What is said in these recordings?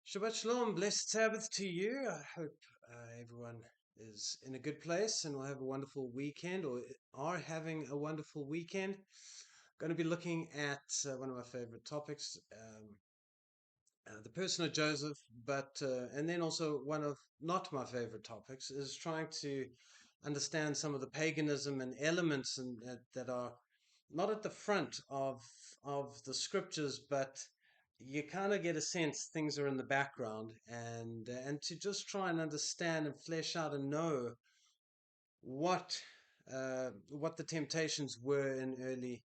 Shabbat Shalom, blessed Sabbath to you. I hope everyone is in a good place and will have a wonderful weekend or are having a wonderful weekend. Going to be looking at one of my favorite topics, the person of Joseph, and then also one of not my favorite topics is trying to understand some of the paganism and elements that are not at the front of the scriptures, but you kind of get a sense things are in the background, and to just try and understand and flesh out and know what what the temptations were in early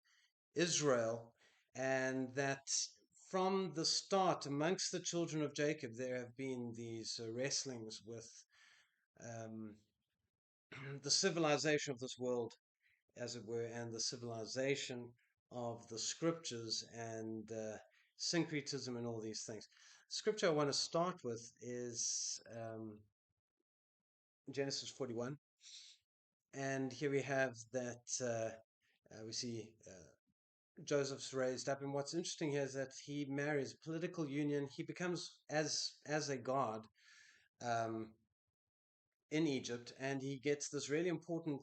Israel, and that from the start amongst the children of Jacob there have been these wrestlings with um, the civilization of this world, as it were, and the civilization of the scriptures and syncretism and all these things. Scripture I want to start with is Genesis 41. And here we have that we see Joseph's raised up. And what's interesting here is that he marries a political union. He becomes as a god um, in Egypt, and he gets this really important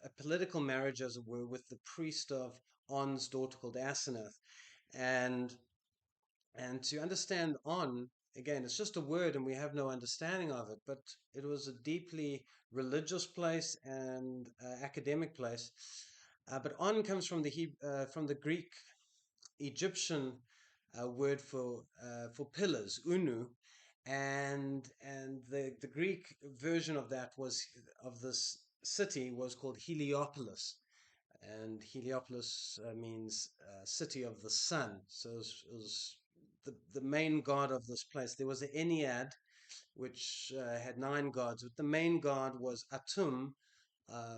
a political marriage, as it were, with the priest of On's daughter called Asenath. And and to understand On, again, it's just a word and we have no understanding of it, but it was a deeply religious place and academic place. But On comes from from the Greek Egyptian word for pillars, unu, and the Greek version of that was of this city was called Heliopolis, and Heliopolis means city of the sun. So it was the main god of this place. There was the Ennead, which had 9 gods, but the main god was Atum,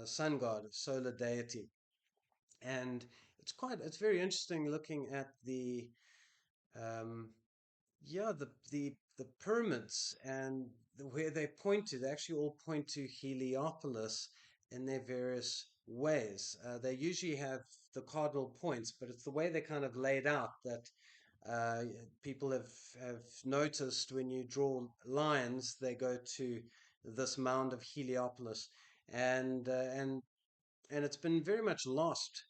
sun god, solar deity, and it's very interesting looking at the um, the pyramids and where they point to. They actually all point to Heliopolis in their various ways. They usually have the cardinal points, but it's the way they're kind of laid out that uh, people have noticed when you draw lines, they go to this mound of Heliopolis, and uh, and and it's been very much lost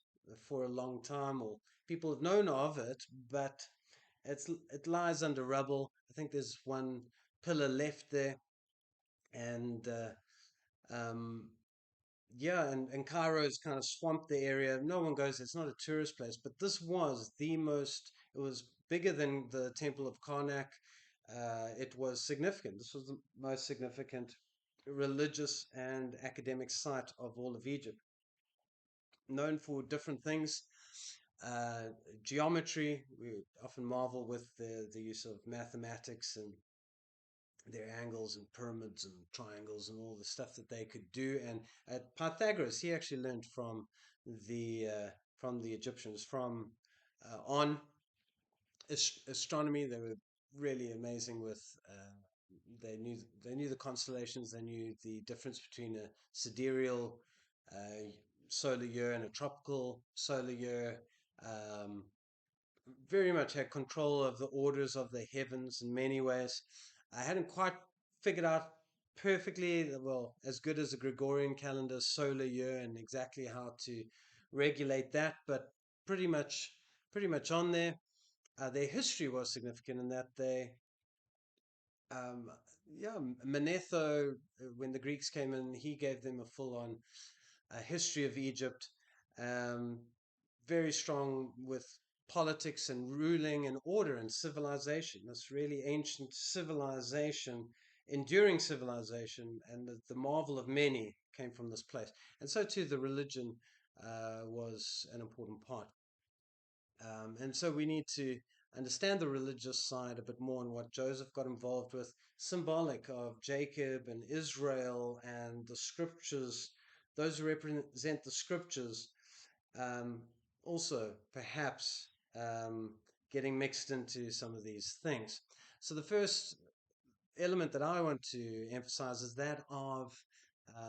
for a long time, or people have known of it, but it lies under rubble. I think there's one pillar left there, and um, and Cairo's kind of swamped the area. No one goes. It's not a tourist place, but this was the most. It was bigger than the Temple of Karnak. It was significant. This was the most significant religious and academic site of all of Egypt, known for different things. Uh, Geometry, we often marvel with the use of mathematics and their angles and pyramids and triangles and all the stuff that they could do. And Pythagoras, he actually learned the from the Egyptians, from on astronomy. They were really amazing with. They knew the constellations. They knew the difference between a sidereal uh, solar year and a tropical solar year. Um, Very much had control of the orders of the heavens in many ways. I hadn't quite figured out perfectly, well, as good as the Gregorian calendar solar year and exactly how to regulate that, but pretty much pretty much on there. Their history was significant in that um, Manetho, when the Greeks came in, he gave them a full-on history of Egypt. Um, Very strong with politics and ruling and order and civilization. This really ancient civilization, enduring civilization, and the marvel of many came from this place. And so too, the religion was an important part. And so we need to understand the religious side a bit more and what Joseph got involved with, symbolic of Jacob and Israel and the scriptures, those who represent the scriptures, um, also perhaps getting mixed into some of these things. So the first element that I want to emphasize is that of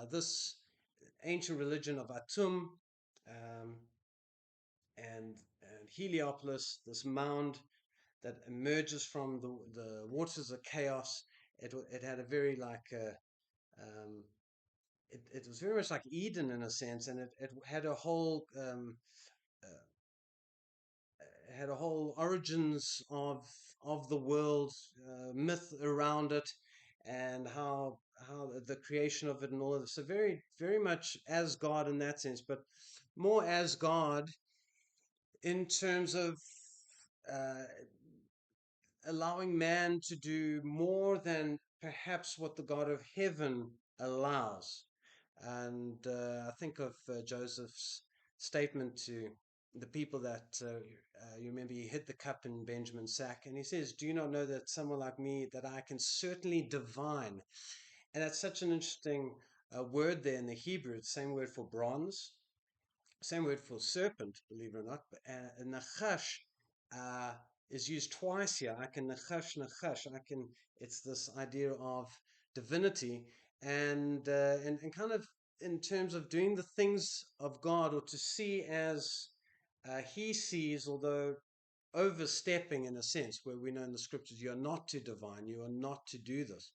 this ancient religion of Atum, um, and Heliopolis, this mound that emerges from the waters of chaos. It had a very um, it was very much like Eden in a sense, and it had a whole uh, had a whole origins of the world myth around it, and how the creation of it and all of this. So very much as God in that sense, but more as God in terms of uh, allowing man to do more than perhaps what the God of heaven allows. And I think of Joseph's statement to the people that you remember he hid the cup in Benjamin's sack, and he says, "Do you not know that someone like me, that I can certainly divine?" And that's such an interesting word there in the Hebrew. It's the same word for bronze, same word for serpent, believe it or not. But nachash uh, is used twice here. I can nachash, nachash. I can. It's this idea of divinity and kind of in terms of doing the things of God or to see as He sees, although overstepping in a sense, where we know in the scriptures you are not to divine, you are not to do this.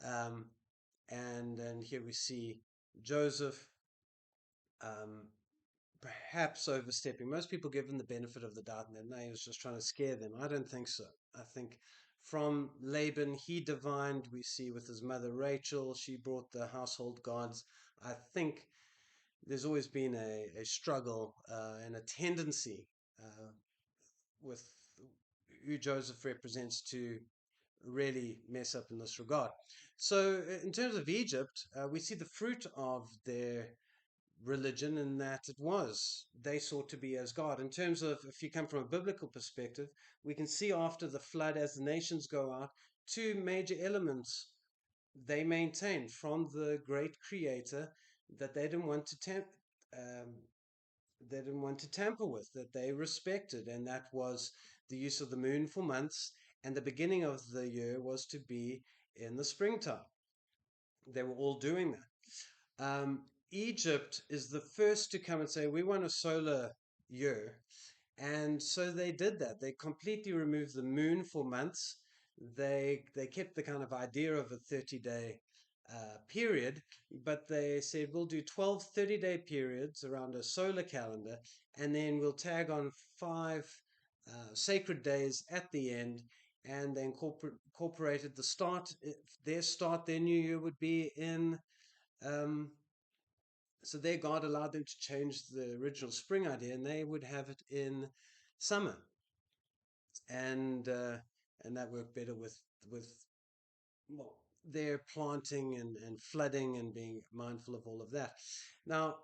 Um, and here we see Joseph. Um, Perhaps overstepping. Most people give him the benefit of the doubt and no, he was just trying to scare them. I don't think so. I think from Laban, he divined. We see with his mother Rachel, she brought the household gods. I think there's always been a struggle and a tendency with who Joseph represents to really mess up in this regard. So, in terms of Egypt, we see the fruit of their religion in that it was they sought to be as God. In terms of if you come from a biblical perspective, we can see after the flood, as the nations go out, two major elements they maintained from the great creator that um, they didn't want to tamper with, that they respected, and that was the use of the moon for months, and the beginning of the year was to be in the springtime. They were all doing that. Egypt is the first to come and say, we want a solar year. And so they did that. They completely removed the moon for months. They kept the kind of idea of a 30-day period, but they said, we'll do 12 30-day periods around a solar calendar, and then we'll tag on five sacred days at the end. And they incorporated the their new year would be in um, so their God allowed them to change the original spring idea, and they would have it in summer, and uh, and that worked better with well, their planting and flooding and being mindful of all of that. Now,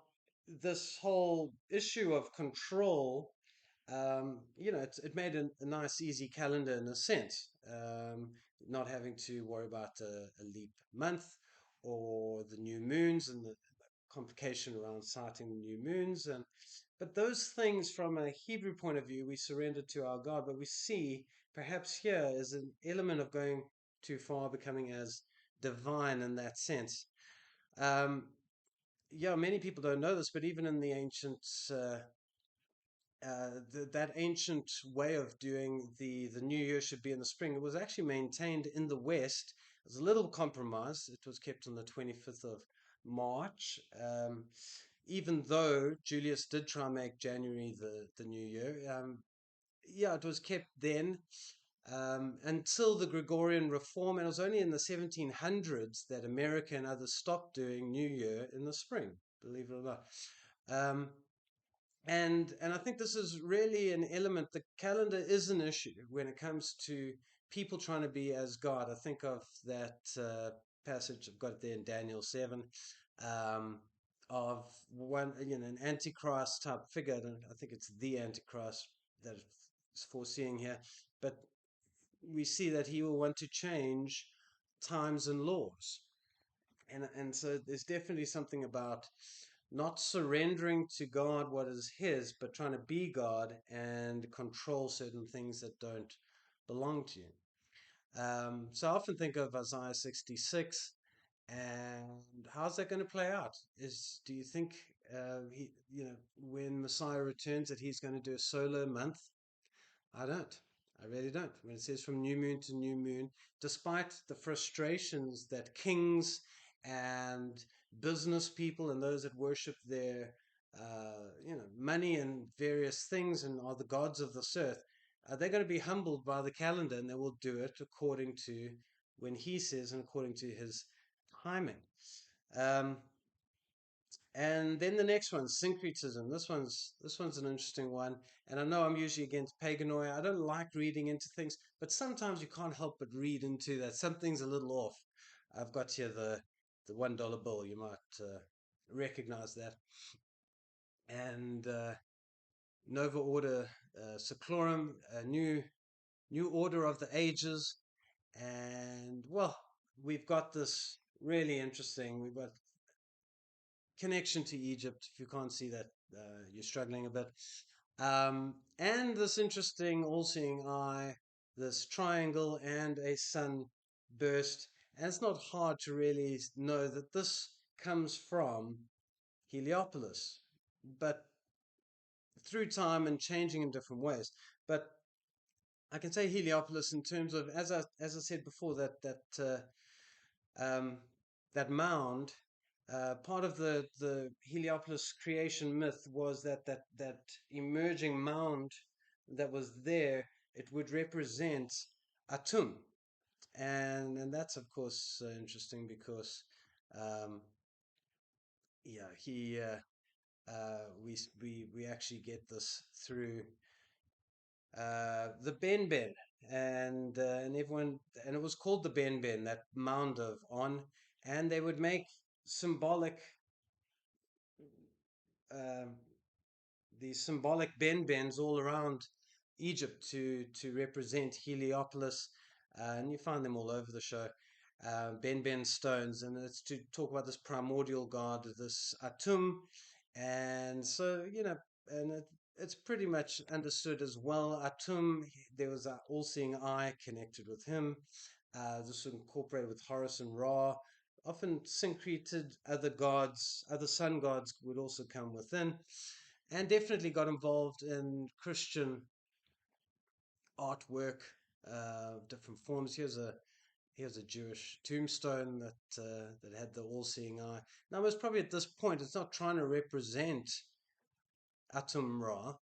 this whole issue of control, it made a nice, easy calendar in a sense, not having to worry about a leap month or the new moons and the complication around sighting the new moons. And but those things, from a Hebrew point of view, we surrender to our God. But we see perhaps here is an element of going too far, becoming as divine in that sense. Um, yeah, many people don't know this, but even in the ancient that ancient way of doing the new year should be in the spring. It was actually maintained in the West. It was a little compromise. It was kept on the 25th of March, even though Julius did try and make January the new year. Yeah, it was kept then until the Gregorian reform, and it was only in the 1700s that America and others stopped doing New Year in the spring, believe it or not. Um, and I think this is really an element. The calendar is an issue when it comes to people trying to be as God. I think of that passage, I've got it there in Daniel 7, um, of one, an antichrist type figure. And I think it's the antichrist that it's foreseeing here. But we see that he will want to change times and laws. And so there's definitely something about not surrendering to God what is His, but trying to be God and control certain things that don't belong to you. So I often think of Isaiah 66, and how's that going to play out? Do you think when Messiah returns that He's going to do a solar month? I don't. I really don't. When it says from new moon to new moon, despite the frustrations that kings and business people and those that worship their, money and various things and are the gods of this earth, they're going to be humbled by the calendar, and they will do it according to when he says and according to his timing. Um, and then the next one, syncretism. This one's an interesting one. And I know I'm usually against paganoia. I don't like reading into things, but sometimes you can't help but read into that. Something's a little off. I've got here the $1 bill. You might recognize that. And Nova Order Seclorum, a new order of the ages. And well, we've got this really interesting. We've got connection to Egypt. If you can't see that, you're struggling a bit. And this interesting all-seeing eye, this triangle and a sun burst. And it's not hard to really know that this comes from Heliopolis, but through time and changing in different ways. But I can say Heliopolis in terms of, as I said before, um, that mound. Part of the Heliopolis creation myth was that emerging mound that was there. It would represent Atum, and that's of course interesting because um, yeah he we actually get this through the Ben Ben, and everyone, and it was called the Ben Ben, that mound of On, and they would make symbolic um, these symbolic Ben Bens all around Egypt to represent Heliopolis, and you find them all over the show. Ben Ben stones, and it's to talk about this primordial god, this Atum, and so and it's pretty much understood as well. Atum, there was an all-seeing eye connected with him. This was incorporated with Horus and Ra. Often syncreted other gods, other sun gods would also come within, and definitely got involved in Christian artwork, different forms. Here's a Jewish tombstone that had the all-seeing eye. Now, it's probably at this point, it's not trying to represent Atum Ra.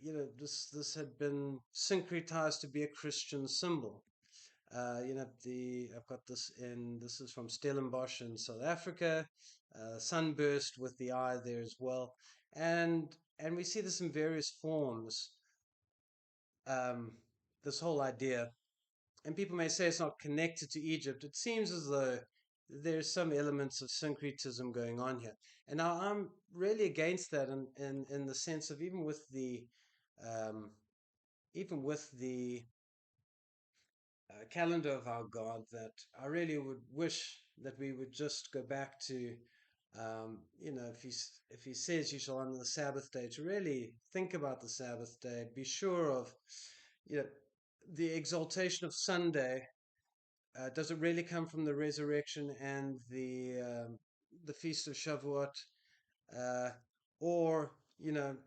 This had been syncretized to be a Christian symbol. I've got this in. This is from Stellenbosch in South Africa. Sunburst with the eye there as well, and we see this in various forms. Um, this whole idea, and people may say it's not connected to Egypt. It seems as though there's some elements of syncretism going on here. And now I'm really against that in the sense of um, even with the calendar of our God, that I really would wish that we would just go back to, if he says you shall honor the Sabbath day, to really think about the Sabbath day, be sure of, you know, the exaltation of Sunday. Does it really come from the resurrection and the feast of Shavuot, uh, or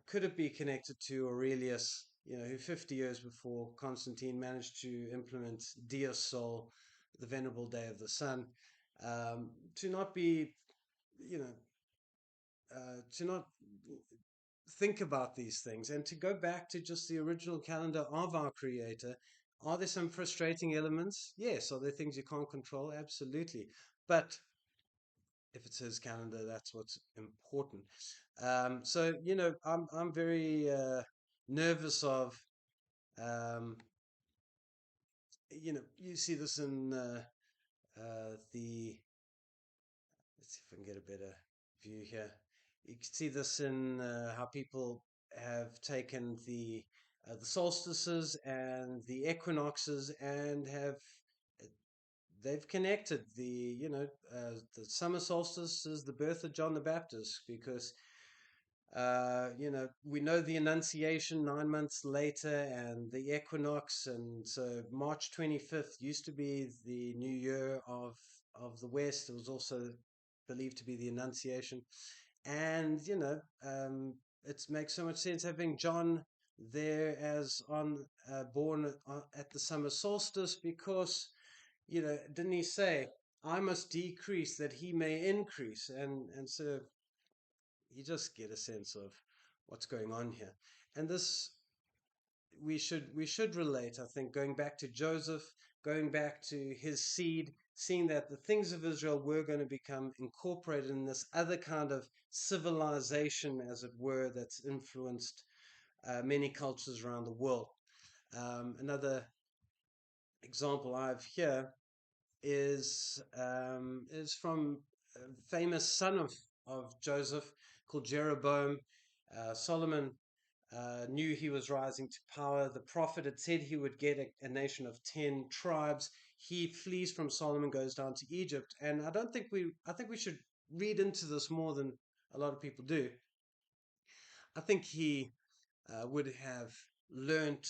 could it be connected to Aurelius, who 50 years before Constantine managed to implement Dies Sol, the venerable day of the sun, to not be, to not think about these things and to go back to just the original calendar of our Creator. Are there some frustrating elements? Yes. Are there things you can't control? Absolutely. But if it's his calendar, that's what's important. So I'm very nervous of um, you see this in the. Let's see if I can get a better view here. You can see this in how people have taken the solstices and the equinoxes and have they've connected the summer solstice is the birth of John the Baptist, because we know the Annunciation 9 months later and the equinox, and so March 25th used to be the new year of the West. It was also believed to be the Annunciation, and it makes so much sense having John there as on born at the summer solstice, because didn't he say, I must decrease that he may increase? And so you just get a sense of what's going on here. And this we should relate, I think, going back to Joseph, going back to his seed, seeing that the things of Israel were going to become incorporated in this other kind of civilization, as it were, that's influenced many cultures around the world. Another example I have here is from a famous son of Joseph called Jeroboam. Solomon knew he was rising to power. The prophet had said he would get a nation of 10 tribes. He flees from Solomon, goes down to Egypt, and I think we should read into this more than a lot of people do. I think he would have learnt,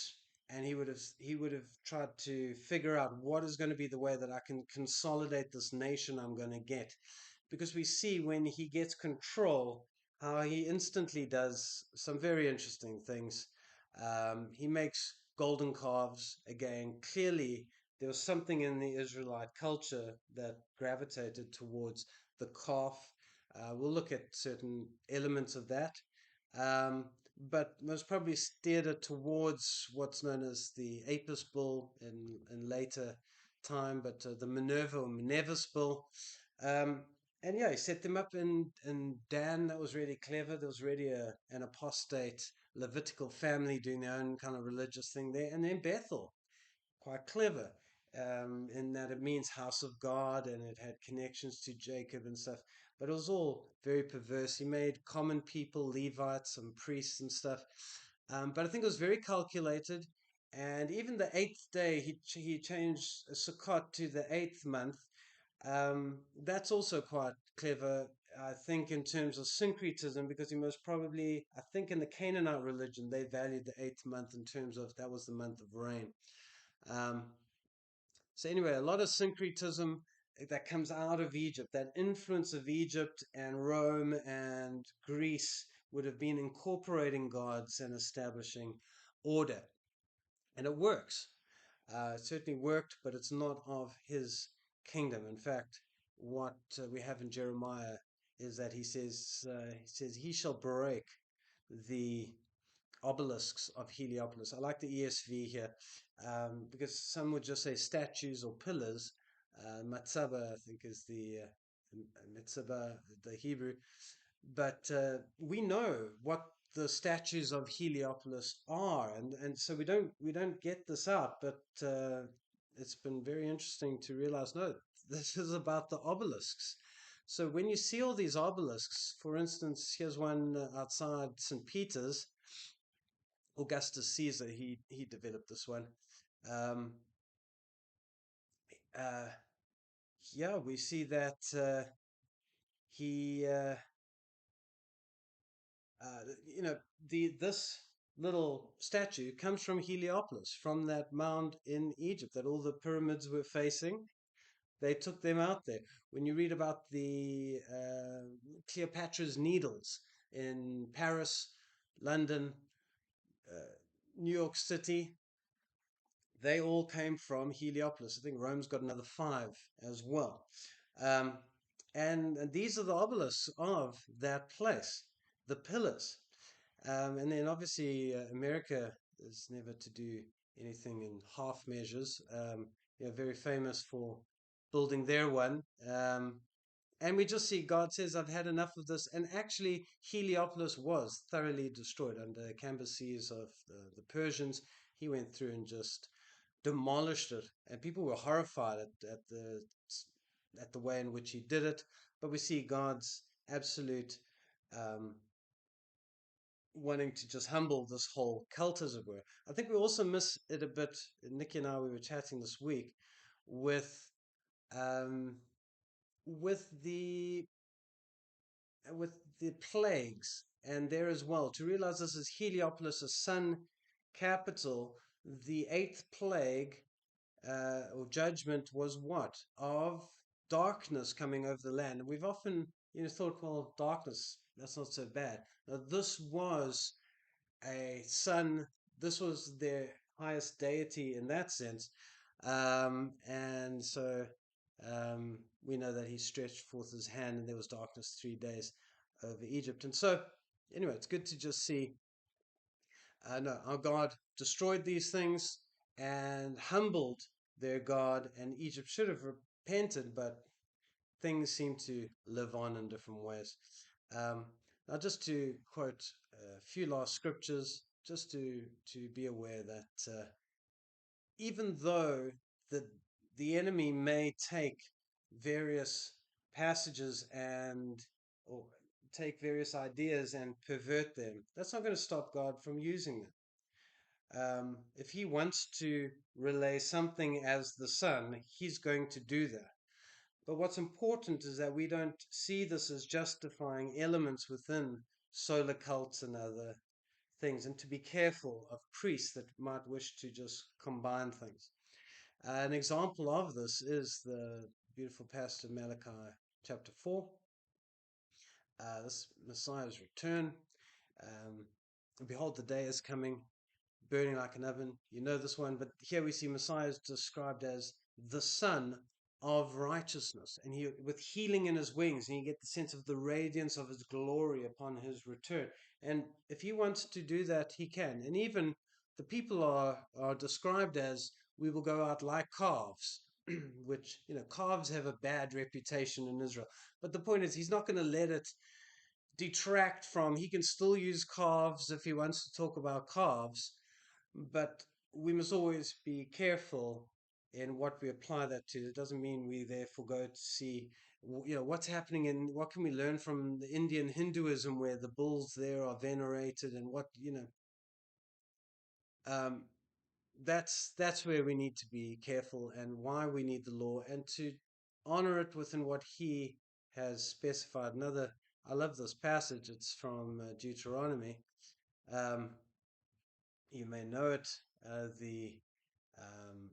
and he would have tried to figure out what is going to be the way that I can consolidate this nation I'm going to get, because we see when he gets control how he instantly does some very interesting things. He makes golden calves again. Clearly, there was something in the Israelite culture that gravitated towards the calf. We'll look at certain elements of that. Um, but most probably steered it towards what's known as the Apis bull in later time, but the Minerva or Minervis bull. Um, and yeah, he set them up in Dan. That was really clever. There was really an apostate Levitical family doing their own kind of religious thing there. And then Bethel, quite clever, in that it means house of God, and it had connections to Jacob and stuff. But it was all very perverse. He made common people Levites and priests and stuff. But I think it was very calculated. And even the eighth day, he changed Sukkot to the eighth month. That's also quite clever, I think, in terms of syncretism, because he most probably, I think, in the Canaanite religion, they valued the eighth month in terms of that was the month of rain. Um, so anyway, a lot of syncretism that comes out of Egypt, that influence of Egypt and Rome and Greece would have been incorporating gods and establishing order. And it works. It certainly worked, but it's not of his kingdom. In fact, what we have in Jeremiah is that he says he shall break the obelisks of Heliopolis. I like the ESV here, because some would just say statues or pillars. Matzaba, I think, is the Mitzvah, the Hebrew. But we know what the statues of Heliopolis are, and so we don't get this out. But it's been very interesting to realize, no, this is about the obelisks. So when you see all these obelisks, for instance, here's one outside St. Peter's. Augustus Caesar, he developed this one. Um, uh, yeah, we see that he, uh, you know, this little statue comes from Heliopolis, from that mound in Egypt that all the pyramids were facing. They took them out there. When you read about the Cleopatra's Needles in Paris, London, uh, New York City, they all came from Heliopolis. I think Rome's got another five as well. Um, and these are the obelisks of that place, the pillars. And then obviously America is never to do anything in half measures. Very famous for building their one. And we just see God says, I've had enough of this. And actually, Heliopolis was thoroughly destroyed under Cambyses of the Persians. He went through and just demolished it, and people were horrified at the way in which he did it. But we see God's absolute um, wanting to just humble this whole cult, as it were. I think we also miss it a bit. Nikki and I, we were chatting this week with um, with the with the plagues, and there as well, to realize this is Heliopolis, a sun capital. The eighth plague or judgment was what? Of darkness coming over the land. And we've often, thought, well, darkness, that's not so bad. Now, this was a sun. This was their highest deity in that sense. And so we know that he stretched forth his hand and there was darkness 3 days over Egypt. And so, anyway, it's good to just see no, our God destroyed these things and humbled their God, and Egypt should have repented, but things seem to live on in different ways. Um, Now, just to quote a few last scriptures, just to be aware that even though the the enemy may take various passages and or take various ideas and pervert them, that's not going to stop God from using them. If he wants to relay something as the Son, he's going to do that. But what's important is that we don't see this as justifying elements within solar cults and other things, and to be careful of priests that might wish to just combine things. An example of this is the beautiful passage of Malachi chapter 4. This Messiah's return. Um, Behold, the day is coming, burning like an oven. You know this one, but here we see Messiah is described as the Son of righteousness, and he with healing in his wings, and you get the sense of the radiance of his glory upon his return. And if he wants to do that, he can. And even the people are described as we will go out like calves, which calves have a bad reputation in Israel. But the point is, he's not going to let it detract from. He can still use calves if he wants to talk about calves, but we must always be careful in what we apply that to. It doesn't mean we therefore go to see, what's happening and what can we learn from the Indian Hinduism where the bulls there are venerated and um, that's where we need to be careful and why we need the law and to honor it within what he has specified. I love this passage. It's from Deuteronomy. Um, you may know it. The um,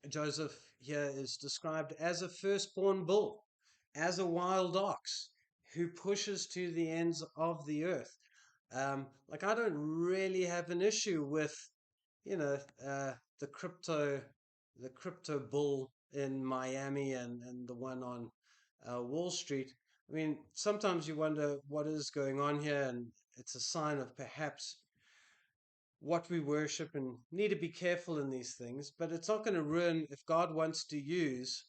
Joseph here is described as a firstborn bull, as a wild ox who pushes to the ends of the earth. Like I don't really have an issue with, you know, uh, the crypto, the crypto bull in Miami and the one on Wall Street. I mean, sometimes you wonder what is going on here, and it's a sign of perhaps what we worship and need to be careful in these things. But it's not going to ruin if God wants to use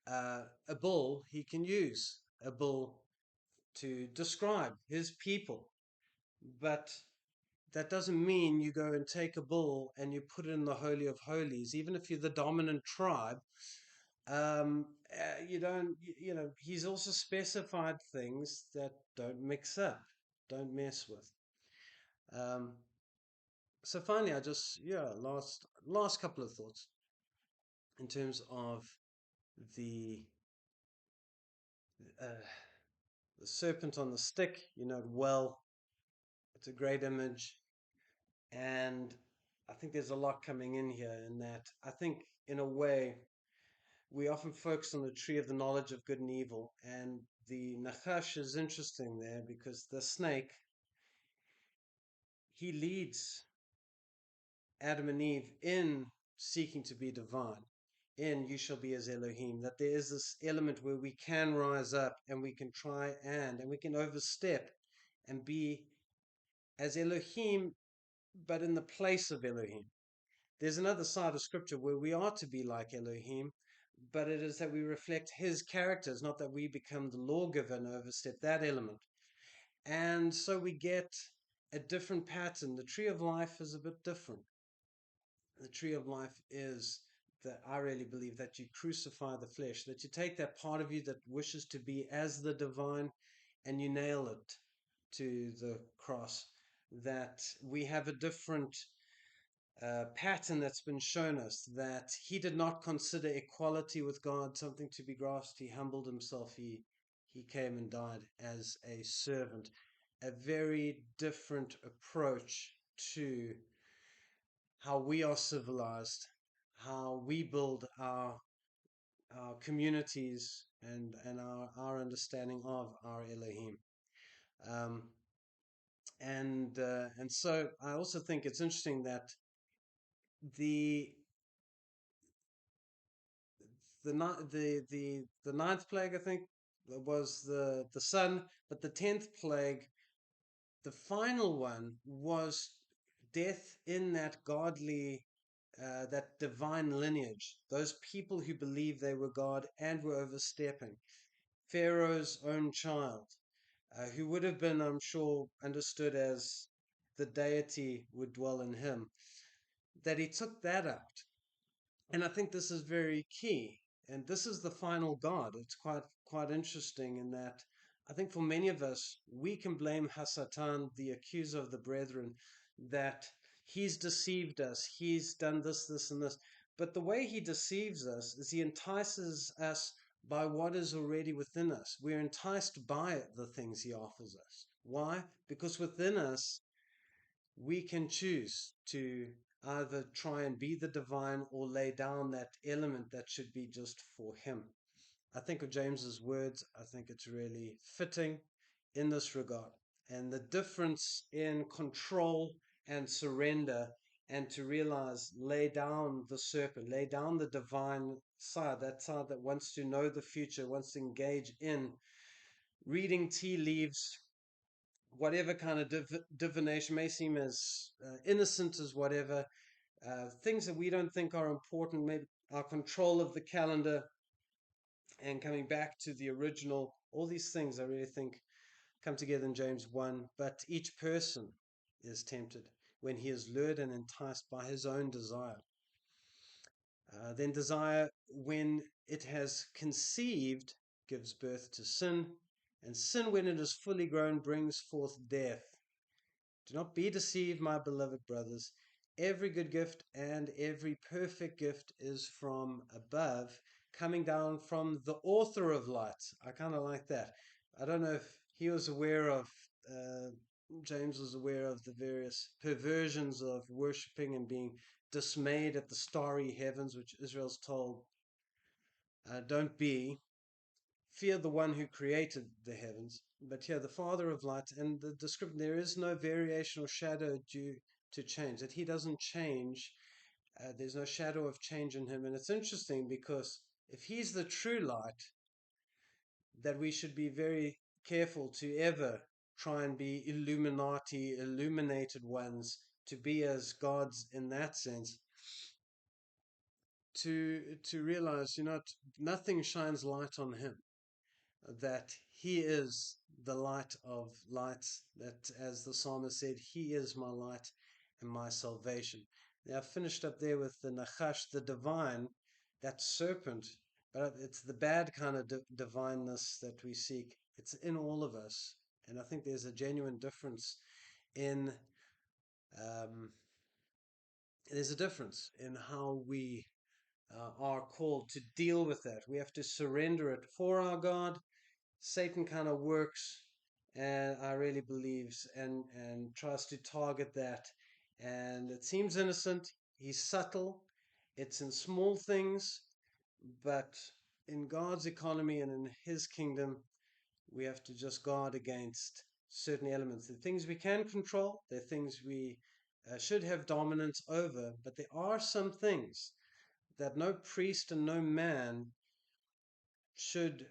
a bull, he can use a bull to describe his people. But that doesn't mean you go and take a bull and you put it in the Holy of Holies, even if you're the dominant tribe. You don't, he's also specified things that don't mix up, don't mess with. Um, so finally, last couple of thoughts in terms of the uh, the serpent on the stick. Well, it's a great image, and I think there's a lot coming in here. In that, I think in a way we often focus on the tree of the knowledge of good and evil, and the Nachash is interesting there because the snake he leads Adam and Eve in seeking to be divine, in you shall be as Elohim, that there is this element where we can rise up and we can try and we can overstep and be as Elohim, but in the place of Elohim. There's another side of scripture where we are to be like Elohim, but it is that we reflect his characters, not that we become the lawgiver and overstep that element. And so we get a different pattern. The tree of life is a bit different. The tree of life is that I really believe that you crucify the flesh, that you take that part of you that wishes to be as the divine and you nail it to the cross. That we have a different pattern that's been shown us, that he did not consider equality with God something to be grasped. He humbled himself. He came and died as a servant. A very different approach to how we are civilized, how we build our communities and our understanding of our Elohim. Um, And so I also think it's interesting that the the ninth plague, I think, was the sun, but the 10th plague, the final one, was death in that godly, that divine lineage. Those people who believed they were God and were overstepping. Pharaoh's own child, who would have been, I'm sure, understood as the deity would dwell in him, that he took that out. And I think this is very key. And this is the final God. It's quite interesting in that I think for many of us, we can blame Hasatan, the accuser of the brethren, that he's deceived us. He's done this, this, and this. But the way he deceives us is he entices us by what is already within us. We're enticed by the things he offers us. Why? Because within us we can choose to either try and be the divine or lay down that element that should be just for him. I think of James's words, I think it's really fitting in this regard. And the difference in control and surrender, and to realize, lay down the serpent, lay down the divine side, that side that wants to know the future, wants to engage in reading tea leaves, whatever kind of divination may seem as innocent as whatever, things that we don't think are important, maybe our control of the calendar and coming back to the original, all these things I really think come together in James 1. But each person is tempted when he is lured and enticed by his own desire. Then desire, when it has conceived, gives birth to sin, and sin, when it is fully grown, brings forth death. Do not be deceived, my beloved brothers. Every good gift and every perfect gift is from above, coming down from the author of light. I kind of like that. I don't know if he was aware of, uh, James was aware of the various perversions of worshipping and being dismayed at the starry heavens, which Israel's told, don't be. Fear the one who created the heavens, but here the Father of light, and the description, there is no variation or shadow due to change, that he doesn't change. There's no shadow of change in him. And it's interesting because if he's the true light, that we should be very careful to ever try and be Illuminati, illuminated ones, to be as gods in that sense, to realize, nothing shines light on him, that he is the light of lights, that as the psalmist said, he is my light and my salvation. Now I finished up there with the Nachash, the divine, that serpent, but it's the bad kind of divineness that we seek. It's in all of us. And I think there's a genuine difference in, um, there's a difference in how we are called to deal with that. We have to surrender it for our God. Satan kind of works, and I really believes and tries to target that. And it seems innocent. He's subtle. It's in small things, but in God's economy and in His kingdom, we have to just guard against certain elements. The things we can control, they're things we should have dominance over, but there are some things that no priest and no man should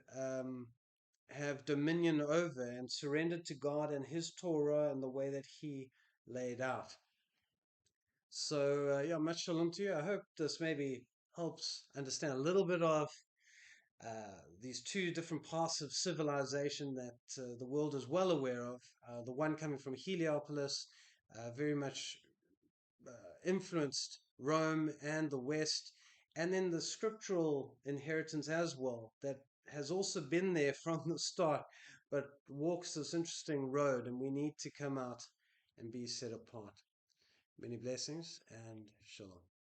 have dominion over, and surrendered to God and His Torah and the way that He laid out. So, yeah, much shalom to you. I hope this maybe helps understand a little bit of these two different paths of civilization that the world is well aware of. The one coming from Heliopolis, very much influenced Rome and the West, and then the scriptural inheritance as well, that has also been there from the start, but walks this interesting road, and we need to come out and be set apart. Many blessings and shalom.